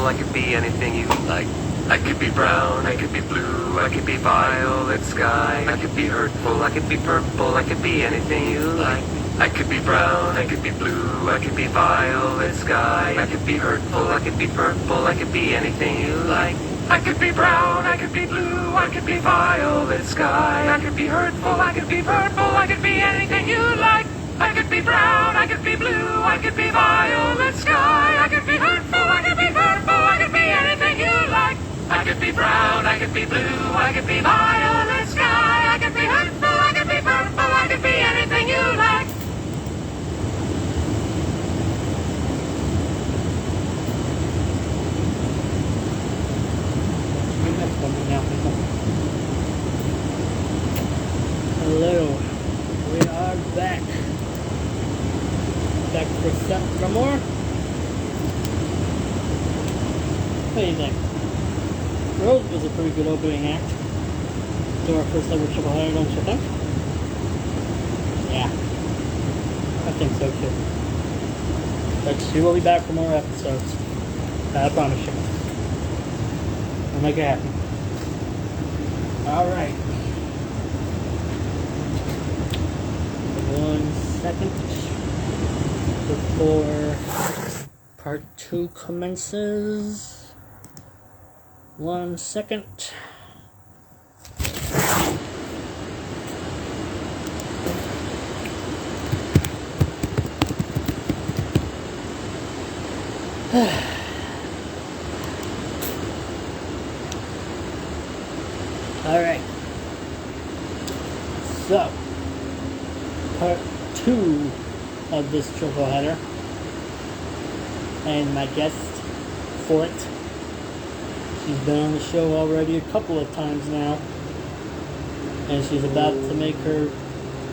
I could be anything you like. I could be brown, I could be blue, I could be violet sky. I could be hurtful, I could be purple, I could be anything you like. I could be brown, I could be blue, I could be violet sky. I could be hurtful, I could be purple, I could be anything you like. I could be brown, I could be blue, I could be violet sky. I could be hurtful, I could be purple, I could be anything you like. I could be brown, I could be blue, I could be violet sky. I could be hurtful, I could be purple, I could be anything you like. I could be brown, I could be blue, I could be violet sky. I could be hurtful, I could be purple, I could be anything you like. Hello, we are back. Back for some more. What do you think? Rose was a pretty good opening act to our first ever triple header, don't you think? Yeah, I think so too. But she will be back for more episodes. I promise you. We'll make it happen. Alright. 1 second before part 2 commences. 1 second. Alright. So, part 2 of this triple header, and my guest for it. She's been on the show already a couple of times now, and she's about to make her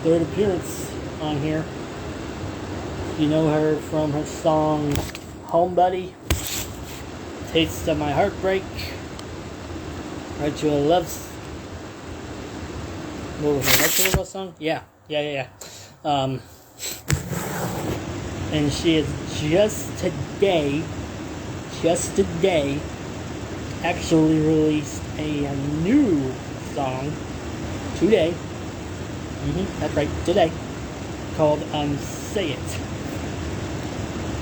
3rd appearance on here. You know her from her song Home Buddy, Taste of My Heartbreak, Write You a Love. What was it? Write You a Love song? Yeah. And she is just today, actually released a new song today. That's right, today, called Say It.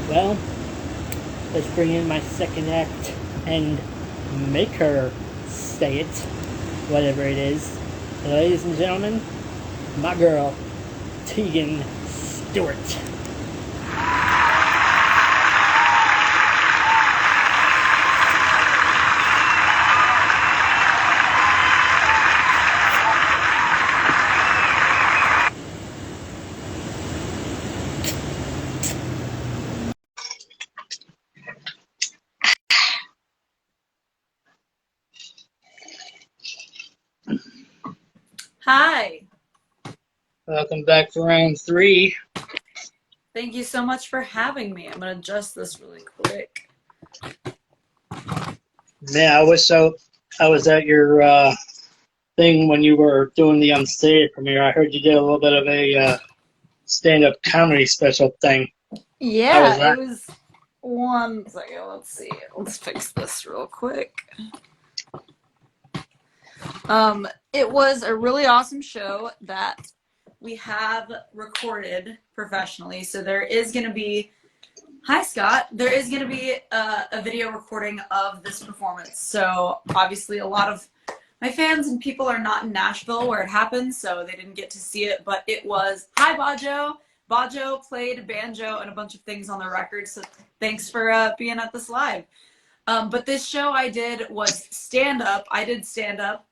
Well, let's bring in my second act and make her say it, whatever it is. Ladies and gentlemen, my girl, Teagan Stewart. Hi. Welcome back for round 3. Thank you so much for having me. I'm going to adjust this really quick. Yeah, I was at your thing when you were doing the Unsay premiere. I heard you did a little bit of a stand-up comedy special thing. Yeah, it was 1 second. Let's see. Let's fix this real quick. It was a really awesome show that we have recorded professionally. So there is going to be, hi Scott, there is going to be a video recording of this performance. So obviously a lot of my fans and people are not in Nashville where it happened, so they didn't get to see it, but it was, hi Bajo. Bajo played banjo and a bunch of things on the record, so thanks for being at this live. But this show I did was stand-up. I did stand-up.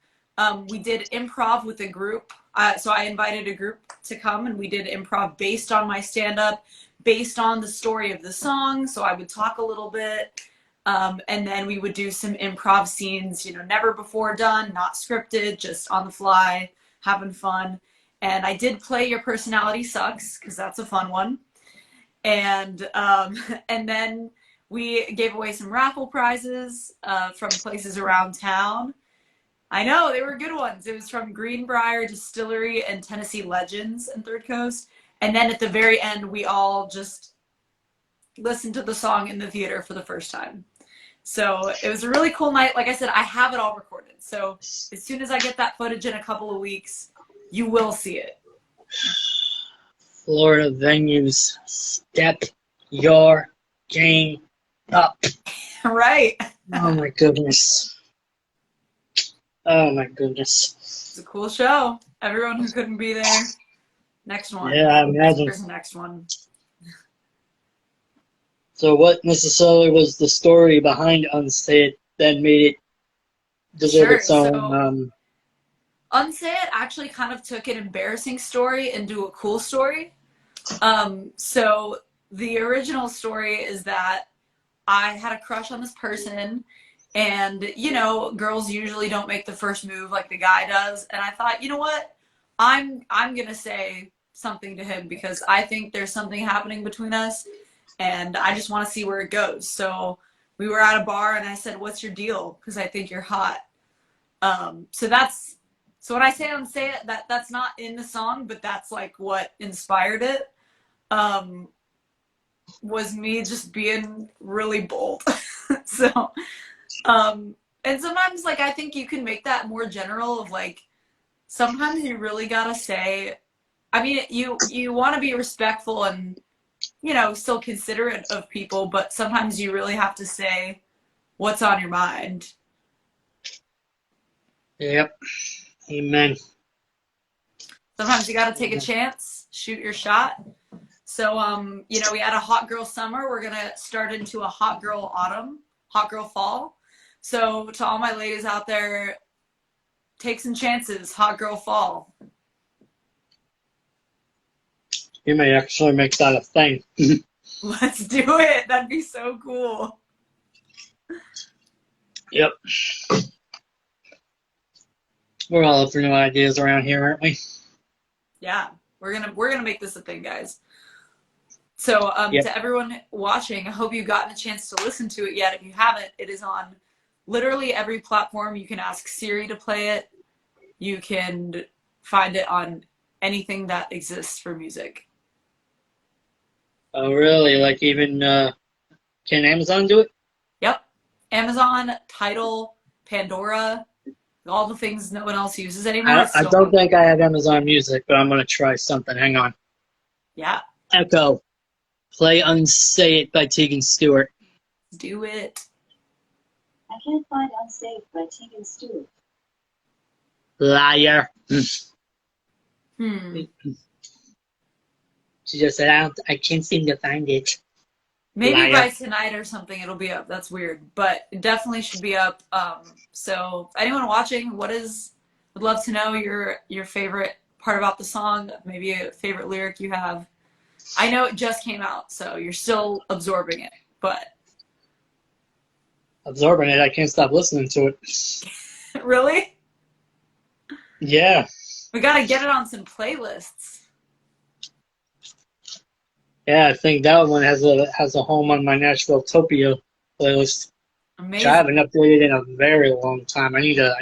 We did improv with a group. So I invited a group to come, and we did improv based on my stand-up, based on the story of the song. So I would talk a little bit, and then we would do some improv scenes, you know, never before done, not scripted, just on the fly, having fun. And I did play Your Personality Sucks, because that's a fun one. And then we gave away some raffle prizes from places around town. I know, they were good ones. It was from Greenbrier Distillery and Tennessee Legends and Third Coast. And then at the very end, we all just listened to the song in the theater for the first time. So it was a really cool night. Like I said, I have it all recorded. So as soon as I get that footage in a couple of weeks, you will see it. Florida venues, step your game up. Right. Oh my goodness. Oh my goodness. It's a cool show. Everyone who couldn't be there, next one. Yeah, I imagine. Here's the next one. So what necessarily was the story behind Unsay It that made it deserve its own Unsay It actually kind of took an embarrassing story into a cool story. So the original story is that I had a crush on this person, and you know, girls usually don't make the first move like the guy does, and I thought, you know what, I'm gonna say something to him because I think there's something happening between us, and I just want to see where it goes. So we were at a bar, and I said, "What's your deal? Because I think you're hot." So when I say Unsay It, that's not in the song, but that's like what inspired it. Was me just being really bold. So, and sometimes like I think you can make that more general of like, sometimes you really gotta say, I mean, you want to be respectful and, you know, still considerate of people, but sometimes you really have to say what's on your mind. Yep. Amen. Sometimes you gotta take a chance, shoot your shot. So, you know, we had a hot girl summer. We're going to start into a hot girl autumn, hot girl fall. So to all my ladies out there, take some chances, hot girl fall. You may actually make that a thing. Let's do it. That'd be so cool. Yep. We're all up for new ideas around here, aren't we? Yeah, we're gonna make this a thing, guys. So Yep. To everyone watching, I hope you've gotten a chance to listen to it yet. If you haven't, it is on literally every platform. You can ask Siri to play it. You can find it on anything that exists for music. Oh, really? Like even, can Amazon do it? Yep. Amazon, Tidal, Pandora, all the things no one else uses anymore. I don't think I have Amazon Music, but I'm going to try something. Hang on. Yeah. Echo. Play Unsay It by Teagan Stewart. Do it. I can't find Unsay It by Teagan Stewart. Liar. Hmm. She just said, I can't seem to find it. Maybe Liar. by tonight or something it'll be up. That's weird, but it definitely should be up. So anyone watching, would love to know your favorite part about the song, maybe a favorite lyric you have. I know it just came out, so you're still absorbing it, but Absorbing it, I can't stop listening to it. really? Yeah. We gotta get it on some playlists. Yeah, I think that one has a home on my Nashville Topia playlist. Amazing. Which I haven't updated in a very long time. I need to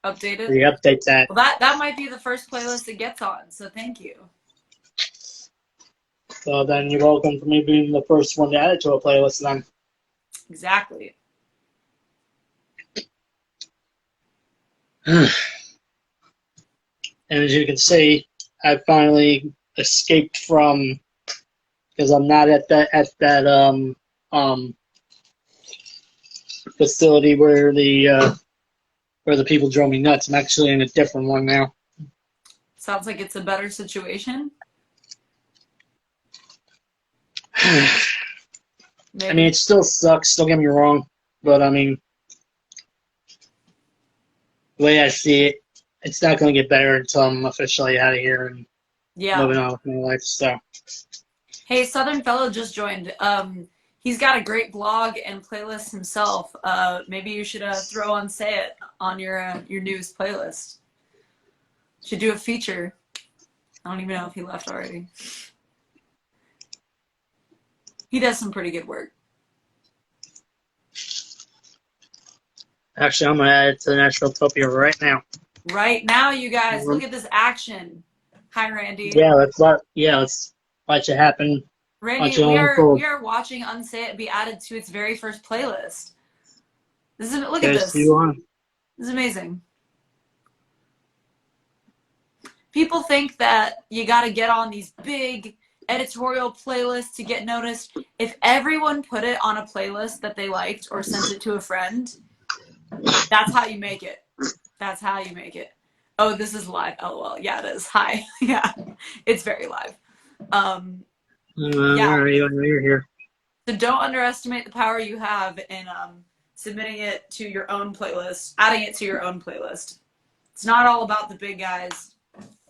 Update it? re-update that. Well, that might be the first playlist it gets on, so thank you. So then you're welcome for me being the first one to add it to a playlist then. Exactly. And as you can see, I finally escaped from, because I'm not at that facility where the people drove me nuts. I'm actually in a different one now. Sounds like it's a better situation. I mean, it still sucks, don't get me wrong, but I mean, the way I see it, it's not going to get better until I'm officially out of here and moving on with my life. So, hey, Southern Fellow just joined. He's got a great blog and playlist himself. Maybe you should throw Unsay It on your news playlist. Should do a feature. I don't even know if he left already. He does some pretty good work. actually, I'm going to add it to the Nashville Topia right now. Right now, you guys, look at this action. Hi, Randy. Yeah, let's watch it happen Randy, Watch it we all are unfold. we are watching Unsay It be added to its very first playlist. Look at There's this. you on. This is amazing. People think that you got to get on these big editorial playlists to get noticed. If everyone put it on a playlist that they liked or sent it to a friend, that's how you make it. That's how you make it. Oh, this is live. LOL. Yeah, it is. Hi. Yeah, it's very live. Yeah. Where are you? I know you're here. So don't underestimate the power you have in submitting it to your own playlist, adding it to your own playlist. It's not all about the big guys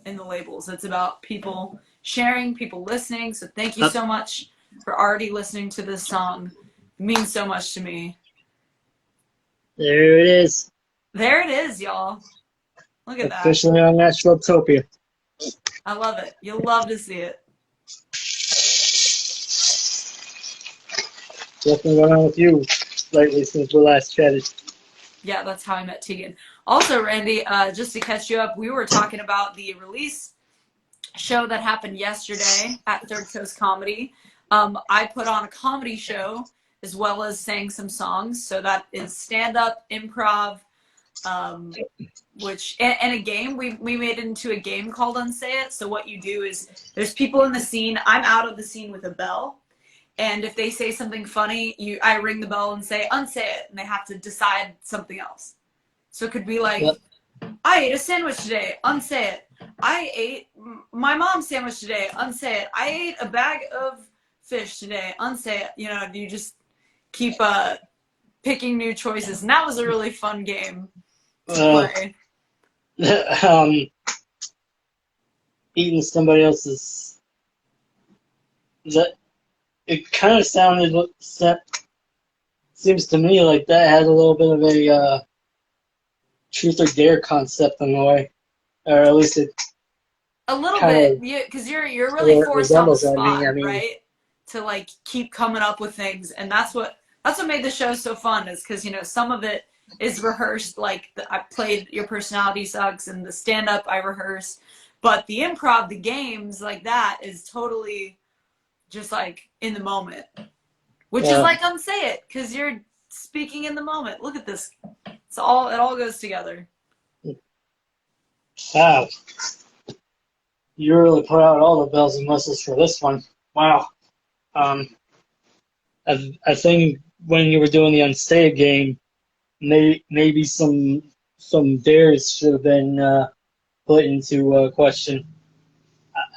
in the labels. It's about people sharing, people listening. So thank you so much for already listening to this song. It means so much to me. There it is. There it is, y'all. Look at that. Officially on Nashville-topia. I love it. You'll love to see it. What's going on with you lately since we last chatted? Yeah, that's how I met Teagan. Also, Randy, just to catch you up, we were talking about the release show that happened yesterday at Third Coast Comedy. I put on a comedy show as well as sang some songs. So that is stand-up, improv, and a game. We made it into a game called Unsay It. So what you do is there's people in the scene. I'm out of the scene with a bell. And if they say something funny, I ring the bell and say, unsay it. And they have to decide something else. So it could be like, yep. I ate a sandwich today. Unsay it. I ate my mom's sandwich today. Unsay it. I ate a bag of fish today. Unsay it. You know, you just keep picking new choices. And that was a really fun game to play. Eating somebody else's... It kind of seems to me like that had a little bit of a truth or dare concept in a way, or at least it a little bit, because you're really forced on the spot, right? To like keep coming up with things, and that's what made the show so fun. Is because some of it is rehearsed, like I played Your Personality Sucks, and the stand up I rehearsed, but the improv, the games like that is totally just like in the moment, which is like unsay it because you're speaking in the moment. Look at this. It all goes together. Wow. You really put out all the bells and whistles for this one. Wow. I think when you were doing the Unsay It game, maybe some dares should have been put into question.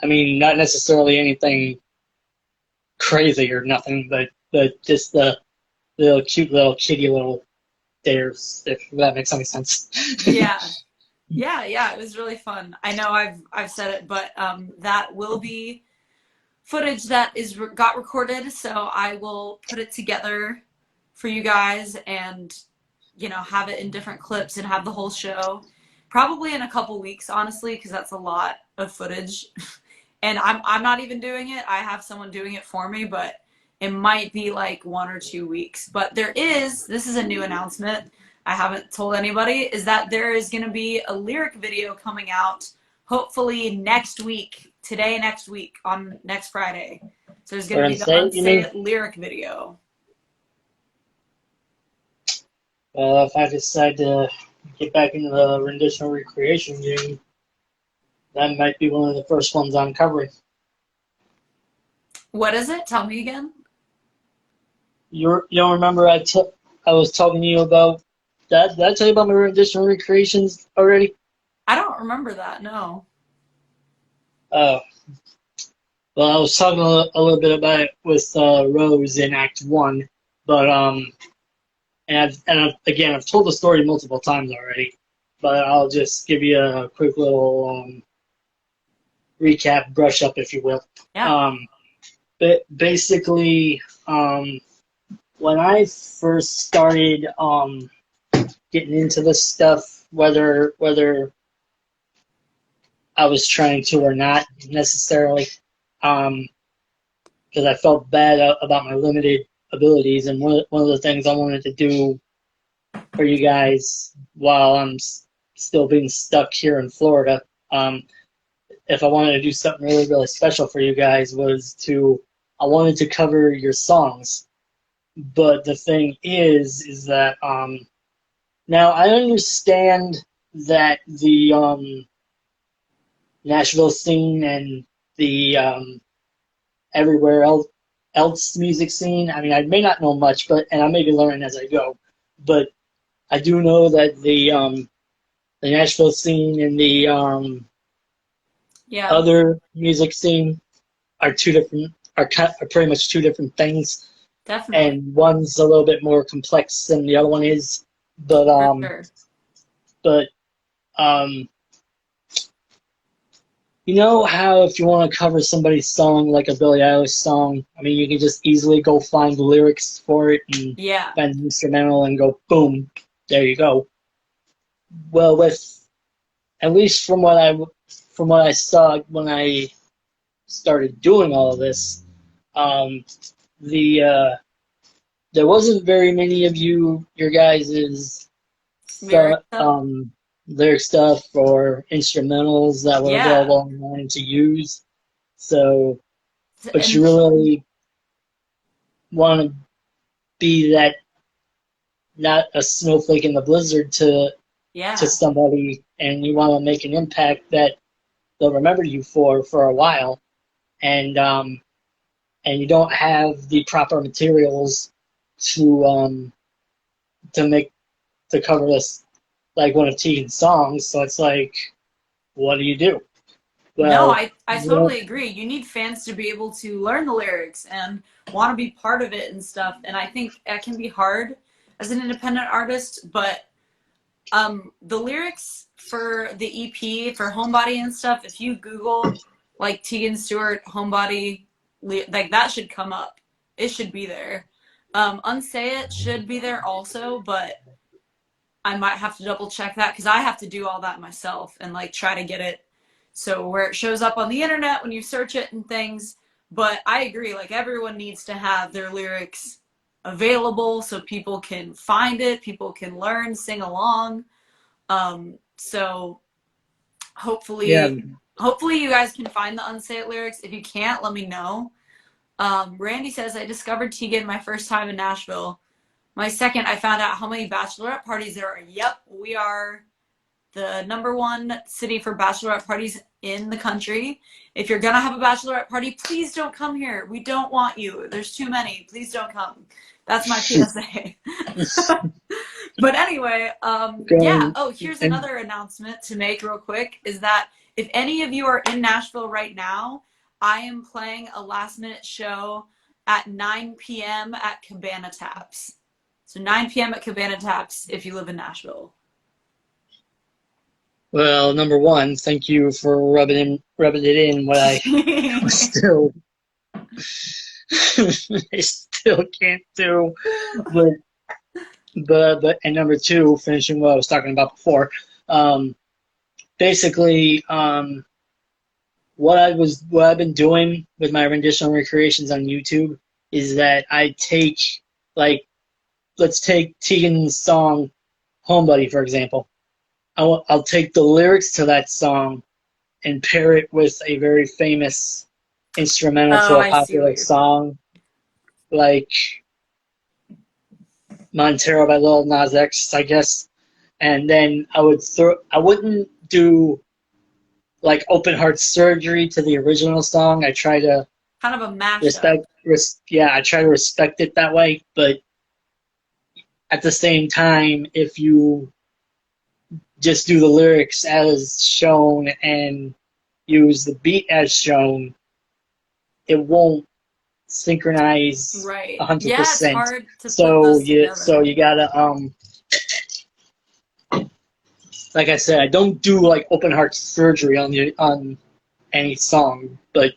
I mean, not necessarily anything crazy or nothing, but just the little cute little kitty little dares, if that makes any sense. Yeah, it was really fun. I know I've said it, but that will be footage that got recorded, so I will put it together for you guys and have it in different clips and have the whole show probably in a couple weeks, honestly, because that's a lot of footage. And I'm not even doing it. I have someone doing it for me, but it might be like 1 or 2 weeks. But this is a new announcement I haven't told anybody, is that there is going to be a lyric video coming out hopefully next week, next week, on next Friday. So there's going to be the Unsay It lyric video. Well, if I decide to get back into the rendition recreation game, that might be one of the first ones I'm covering. What is it? Tell me again. You don't remember I was talking to you about that? Did I tell you about my rendition recreations already? I don't remember that, no. Oh. Well, I was talking a little bit about it with Rose in Act 1, but I've told the story multiple times already, but I'll just give you a quick little recap, brush up, if you will. Yeah. But basically, when I first started getting into this stuff, whether I was trying to or not necessarily, because I felt bad about my limited abilities, and one of the things I wanted to do for you guys while I'm still being stuck here in Florida, if I wanted to do something really, really special for you guys, was to I wanted to cover your songs. But the thing is that now I understand that the Nashville scene and the everywhere else music scene. I mean, I may not know much, but and I may be learning as I go. But I do know that the Nashville scene and the Yeah, other music scene are are pretty much two different things, definitely. and one's a little bit more complex than the other one is. But For sure. but um, you know how if you want to cover somebody's song like a Billie Eilish song, I mean you can just easily go find the lyrics for it and Yeah. find the instrumental and go boom, there you go. Well, with at least from what I saw when I started doing all of this, um, the there wasn't very many of your guys's Lyric stu- stuff. um, lyric stuff or instrumentals that were Yeah. available online to use. So, but you And really want to be that not a snowflake in the blizzard to yeah. somebody, and you want to make an impact that they'll remember you for a while, and and you don't have the proper materials to make to cover this like one of Teagan's songs. So it's like, what do you do? No, Well, I totally agree. You need fans to be able to learn the lyrics and want to be part of it and stuff. And I think that can be hard as an independent artist, but the lyrics for the EP for Homebody and stuff, if you Google like Teagan Stewart Homebody, like that should come up. It should be there. Unsay It should be there also, but I might have to double check that because I have to do all that myself and like try to get it so where it shows up on the internet when you search it and things. But I agree, like everyone needs to have their lyrics available so people can find it, people can learn, sing along. So yeah, hopefully you guys can find the Unsay It lyrics. If you can't, let me know. Randy says I discovered Teagan my first time in Nashville. My second, I found out how many bachelorette parties there are. Yep, we are the #1 city for bachelorette parties in the country. If you're gonna have a bachelorette party, please don't come here. We don't want you. There's too many. Please don't come. That's my PSA. But anyway, yeah. going Oh, here's and another announcement to make real quick is that if any of you are in Nashville right now, I am playing a last minute show at 9 p.m. at Cabana Taps. So 9 p.m. at Cabana Taps if you live in Nashville. well, number one, thank you for rubbing it in. What I still I still can't do, but and number two, finishing what I was talking about before. Um, basically, what I've been doing with my rendition recreations on YouTube is that I take like let's take Teagan's song "Homebody" for example. I'll take the lyrics to that song and pair it with a very famous instrumental Oh, to a I see what popular you're saying. song like Montero by Lil Nas X, I guess. And then I wouldn't do like open heart surgery to the original song. I try to Kind of a mashup. I try to respect it that way. But at the same time, if you just do the lyrics as shown and use the beat as shown, it won't synchronize Right. Yeah, it's 100%. hard to put those So together. you gotta like I said, I don't do like open heart surgery on any song, but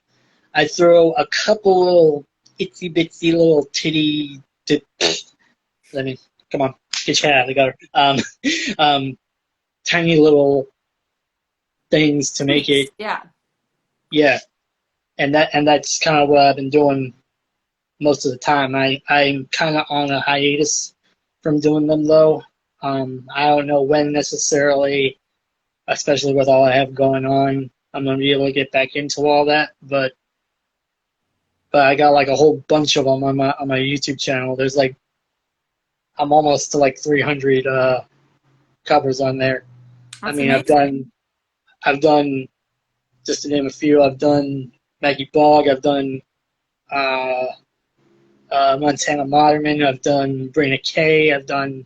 I throw a couple little itsy bitsy little let me come on, get your head out of the gutter. Um, tiny little things to make Tweaks. it, Yeah. yeah. And that's kind of what I've been doing most of the time. I'm kind of on a hiatus from doing them though. I don't know when necessarily, especially with all I have going on, I'm gonna be able to get back into all that. But but I got like a whole bunch of them on my YouTube channel. There's like I'm almost to like 300 covers on there. I That's mean, amazing. I've done just to name a few. I've done Maggie Bogg. I've done uh, Montana Moderman. I've done Brina K. I've done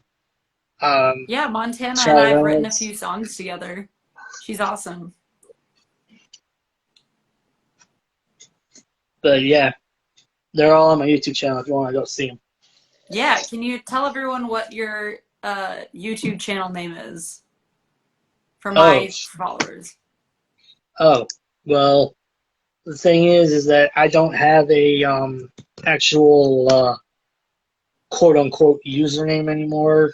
Yeah, Montana and Charlie I have written a Reynolds. few songs together. She's awesome. But yeah, they're all on my YouTube channel if you want to go see them. Yeah, can you tell everyone what your YouTube channel name is for Oh, my followers? oh, well, the thing is that I don't have a actual quote unquote username anymore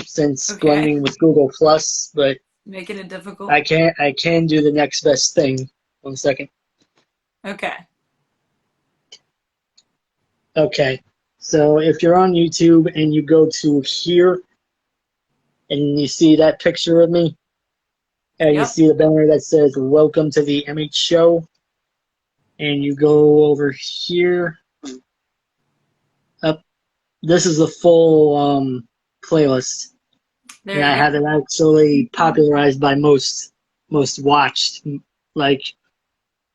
since Okay, blending with Google Plus, but making it difficult. I can do the next best thing. 1 second. Okay. Okay. So if you're on YouTube and you go to here and you see that picture of me and you Yep. see the banner that says welcome to the MH show and you go over here up, this is the full playlist. And There I you go. have it actually popularized by most watched. Like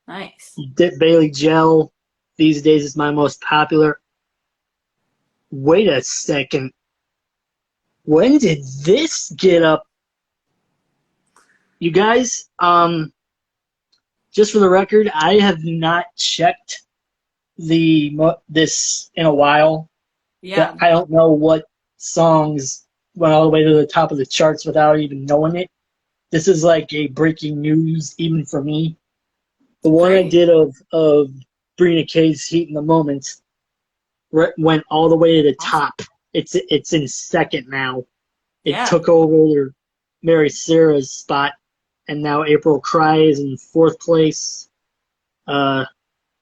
Nice. Dip Bailey Gel these days is my most popular. Wait a second. When did this get up? You guys, just for the record, I have not checked this in a while, but Yeah. I don't know what songs went all the way to the top of the charts without even knowing it. This is like a breaking news even for me. The one I Great. did of Brina K's Heat in the Moment went all the way to the Awesome. top. It's in second now. It Yeah. took over Mary Sarah's spot, and now April Cry is in fourth place.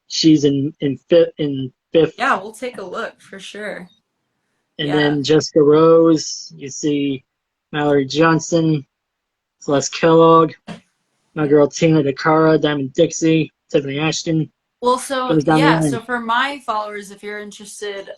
She's in fifth, Yeah, we'll take a look for sure. and Yeah. then Jessica Rose. You see Mallory Johnson, Celeste Kellogg, my girl Tina DeCara, Diamond Dixie, Tiffany Ashton. Well, so Goes down the yeah, line. so for my followers, if you're interested,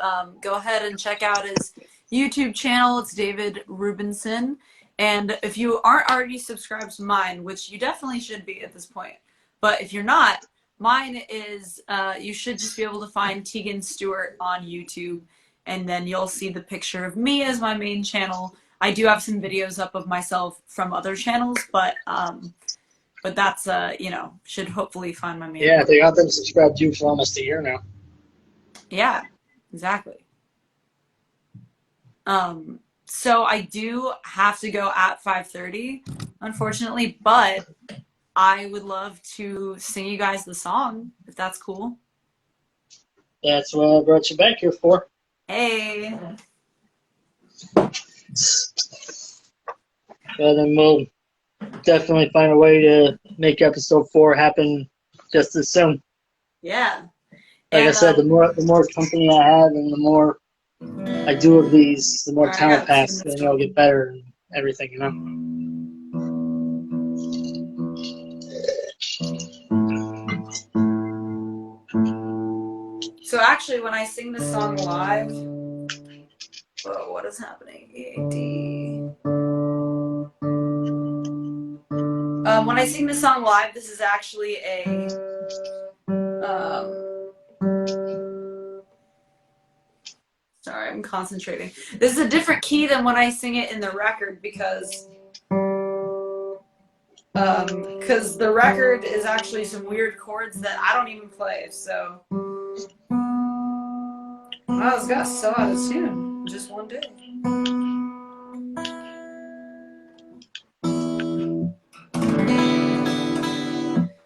go ahead and check out his YouTube channel. It's David Rubinson. And if you aren't already subscribed to mine, which you definitely should be at this point, but if you're not, mine is you should just be able to find Teagan Stewart on YouTube, and then you'll see the picture of me as my main channel. I do have some videos up of myself from other channels, but that's should hopefully find my main Yeah, one. they got them subscribed to you for almost a year now. Yeah, exactly. So I do have to go at 5:30, unfortunately, but I would love to sing you guys the song if that's cool. That's what I brought you back here for. Hey. But then we'll definitely find a way to make episode 4 happen just as soon. Yeah. Like I And said, the more company I have and the more I do of these, the all more right, I time will got 2 pass, minutes and it'll get going. better and everything, you know. So actually when I sing this song live, whoa, what is happening? EAD. When I sing this song live, this is actually a sorry, I'm concentrating. This is a different key than when I sing it in the record because the record is actually some weird chords that I don't even play. So I was got so out of tune just one day.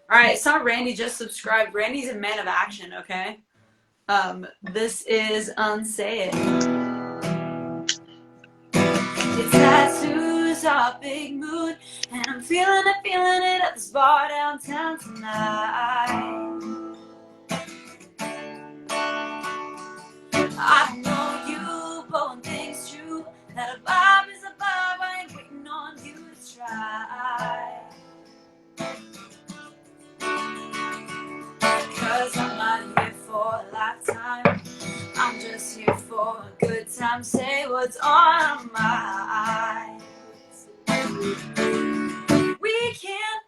All right, saw Randy just subscribed. Randy's a man of action. Okay. This is Unsaid. Your tattoos are a big mood, and I'm feeling it at this bar downtown tonight. I know you blowing things true, that a vibe is a vibe, I ain't waiting on you to try. Cause I'm not here for what's on my eyes. We can't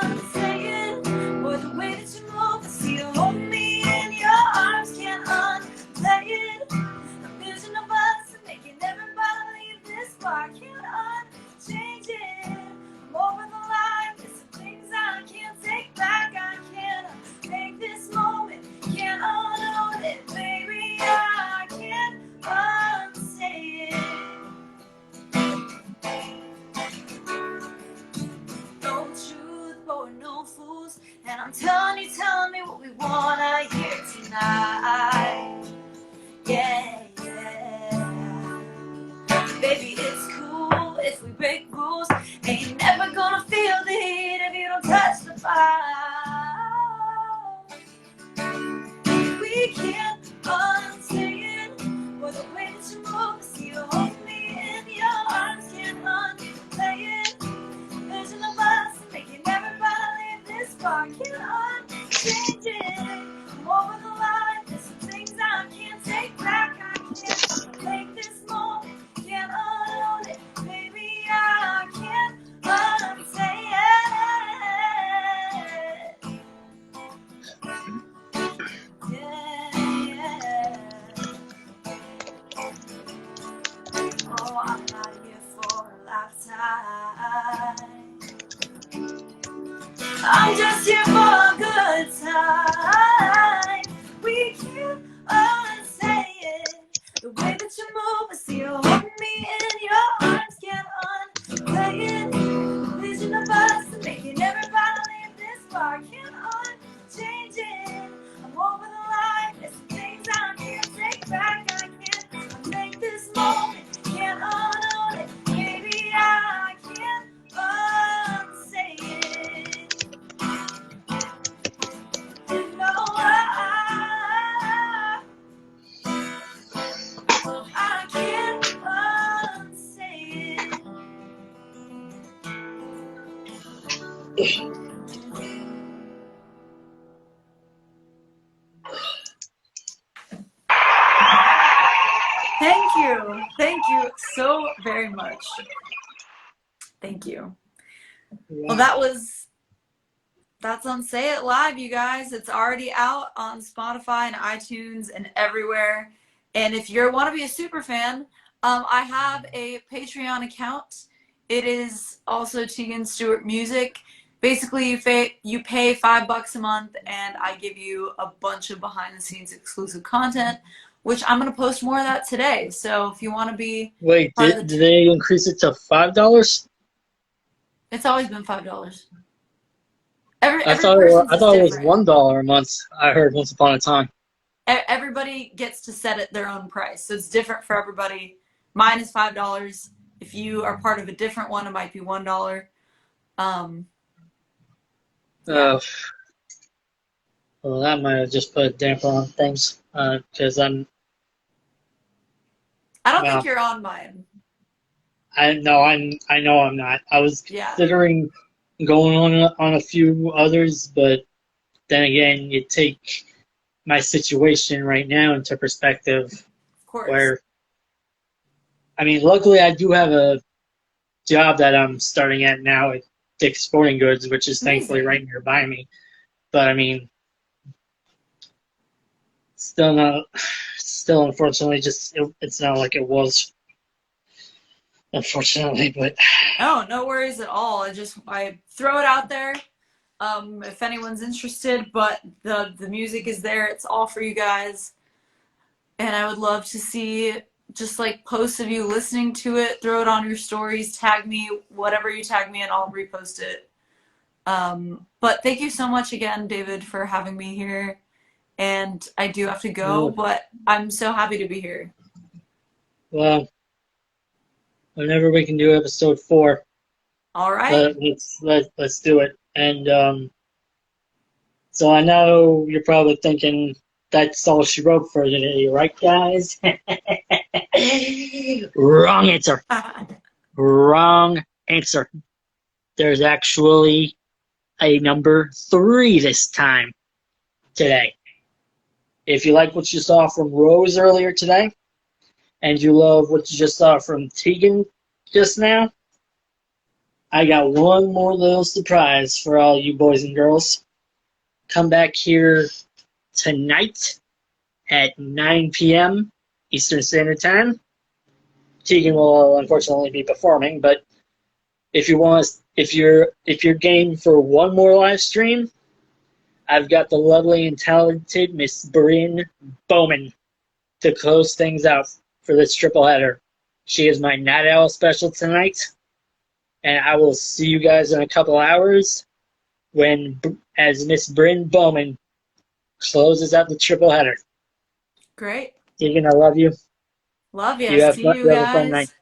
unsay it, or the way that you move, the see you hold me in your arms, can't unplay it. A vision of us making everybody leave this bar, can't unchange it. I'm over the line, there's some things I can't take back, I can't make this moment, can't unknown it, baby, I can't unsay it. No truth, but we're no fools, and I'm telling me what we wanna hear tonight. Yeah, yeah. Baby, it's cool if we break rules, and you're never gonna feel the heat if you don't touch the fire. We can't unsay it, or the way that you move, see you hold me in your arms, can't unplay it. Vision of us making everybody leave this bar, can't unchange it. I'm over the line, there's some things I can't take back, I can't make this moment, can't unknown it, baby, I can't unsay it. Yeah, yeah. Oh, I'm not here for a lifetime. I'm just here for a good time. We can't unsay it. The way that you move, I see you holding me in your arms, can't unplay it. Vision of us making everybody leave this bar, can't unchange it. I'm over the line, there's some things I can't take back, I can't make this moment, can't unknown it, baby, I can't unsay it. You know I can't unsay it. Thank you so very much. Thank you. Well, that's on Say It Live, you guys. It's already out on Spotify and iTunes and everywhere. And if you want to be a super fan, I have a Patreon account. It is also Teagan Stewart Music. Basically, you pay $5 a month, and I give you a bunch of behind-the-scenes exclusive content, which I'm going to post more of that today. So if you want to be... Wait, did they increase it to $5? It's always been $5. I thought it was $1 a month. I heard once upon a time. Everybody gets to set it their own price, so it's different for everybody. Mine is $5. If you are part of a different one, it might be $1. Yeah. Well, that might have just put a damper on things, because I don't think you're on mine. I know I'm not. I was considering going on a few others, but then again, you take my situation right now into perspective. Of course. Where, I mean, luckily I do have a job that I'm starting at now at Dick's Sporting Goods, which is thankfully right nearby me. But I mean, still unfortunately, it's not like it was. Unfortunately, but no worries at all. I throw it out there, if anyone's interested. But the music is there. It's all for you guys, and I would love to see just like posts of you listening to it. Throw it on your stories. Tag me, whatever you tag me, and I'll repost it. But thank you so much again, David, for having me here. And I do have to go, but I'm so happy to be here. Well, whenever we can do episode 4, all right, let's do it. And so I know you're probably thinking that's all she wrote for today, right, guys? Wrong answer. Wrong answer. There's actually a number 3 this time today. If you like what you saw from Rose earlier today, and you love what you just saw from Teagan just now, I got one more little surprise for all you boys and girls. Come back here tonight at 9 p.m. Eastern Standard Time. Teagan will unfortunately be performing, but if you're game for one more live stream, I've got the lovely and talented Miss Bryn Bowman to close things out for this triple header. She is my Night Owl special tonight, and I will see you guys in a couple hours as Miss Bryn Bowman closes out the triple header. Great. Teagan, I love you. Love you. You have See fun, you you have a fun guys. night.